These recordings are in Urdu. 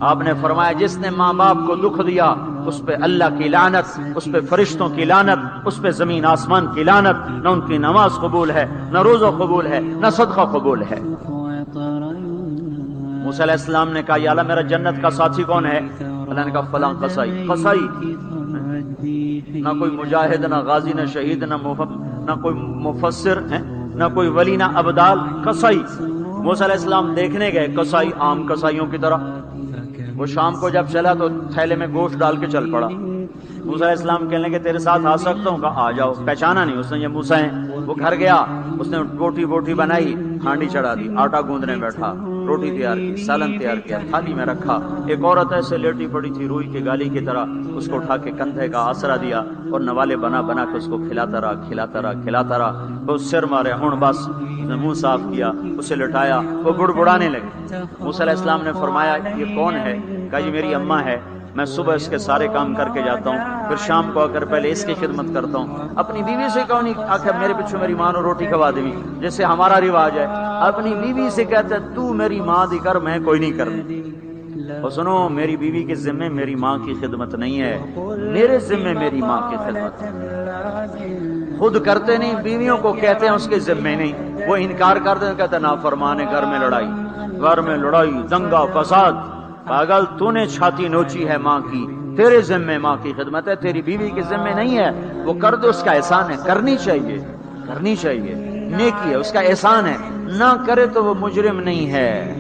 آپ نے فرمایا جس نے ماں باپ کو دکھ دیا اس پہ اللہ کی لعنت، اس پہ فرشتوں کی لعنت، اس پہ زمین آسمان کی لعنت، نہ ان کی نماز قبول ہے، نہ روزہ قبول ہے، نہ صدقہ قبول ہے۔ موسیٰ علیہ السلام نے کہا یا اللہ میرا جنت کا ساتھی کون ہے؟ اللہ نے کہا فلاں قصائی۔ قصائی نہ کوئی مجاہد، نہ غازی، نہ شہید، نہ کوئی مفسر، نہ کوئی ولی، نہ ابدال، قصائی۔ موسیٰ علیہ السلام دیکھنے گئے، قصائی عام قصائیوں کی طرح۔ وہ شام کو جب چلا تو تھیلے میں گوشت ڈال کے چل پڑا۔ موسیٰ علیہ السلام کہنے لگے تیرے ساتھ آ سکتا ہوں؟ کہا آ جاؤ۔ پہچانا نہیں اس نے یہ موسیٰ ہیں۔ وہ گھر گیا، اس نے روٹی بنائی، ہانڈی چڑھا دی، آٹا گوندنے بیٹھا، روٹی تیار کی، سالن تیار کیا، تھالی میں رکھا۔ ایک عورت ایسے لیٹی پڑی تھی روئی کی گالی کی طرح، اس کو اٹھا کے کندھے کا آسرا دیا اور نوالے بنا کے اس کو کھلاتا رہا۔ وہ سر مارے، ہن بس اس نے منہ صاف کیا، اسے لٹایا، وہ بڑبڑانے لگے۔ موسیٰ علیہ السلام نے فرمایا یہ کون ہے؟ کہا یہ میری اماں ہے، میں صبح اس کے سارے کام کر کے جاتا ہوں، پھر شام کو آ کر پہلے اس کی خدمت کرتا ہوں۔ اپنی بیوی سے کہو نہیں آخر میرے پیچھے میری ماں نے روٹی کھوا دی، جیسے ہمارا رواج ہے۔ اپنی بیوی سے کہتا ہے تو میری ماں دی کر، میں کوئی نہیں کرنا۔ اور سنو، میری بیوی کے ذمے میری ماں کی خدمت نہیں ہے، میرے ذمے میری ماں کی خدمت ہے۔ خود کرتے نہیں، بیویوں کو کہتے ہیں اس کے ذمے نہیں، وہ انکار کرتے ہیں، کہتے ہیں نافرمان ہے، گھر میں لڑائی، دنگا فساد۔ پاگل، تو نے چھاتی نوچی ہے ماں کی، تیرے ذمے ماں کی خدمت ہے، تیری بیوی کے ذمے نہیں ہے۔ وہ کر دے، اس کا احسان ہے، کرنی چاہیے، نیکی ہے، اس کا احسان ہے، نہ کرے تو وہ مجرم نہیں ہے۔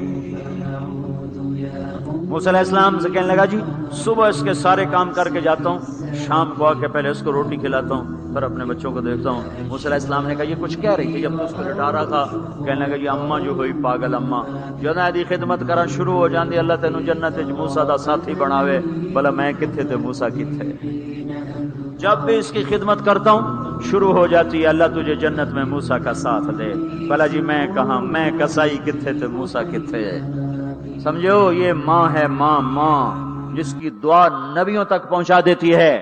موسیٰ علیہ السلام سے کہنے لگا جی صبح اس کے سارے کام کر کے جاتا ہوں، شام کو آ کے پہلے اس کو روٹی کھلاتا ہوں، پھر اپنے بچوں کو دیکھتا ہوں۔ موسیٰ علیہ السلام نے کہا یہ کچھ کہہ رہی تھی جب تو اس کو لٹا رہا تھا؟ کہنے لگا یہ اماں جو ہوئی پاگل اماں، جدوں دی خدمت کرنا شروع ہو جاندی اللہ تینوں جنت وچ موسیٰ دا ساتھی بناوے، بھلا میں کتھے تے موسیٰ کتھے۔ جب بھی اس کی خدمت کرتا ہوں شروع ہو جاتی ہے اللہ تجھے جنت میں موسیٰ کا ساتھ دے، بھلا جی میں کہاں، میں کسائی کتھے تے موسیٰ کتھے۔ سمجھو یہ ماں ہے، ماں جس کی دعا نبیوں تک پہنچا دیتی ہے۔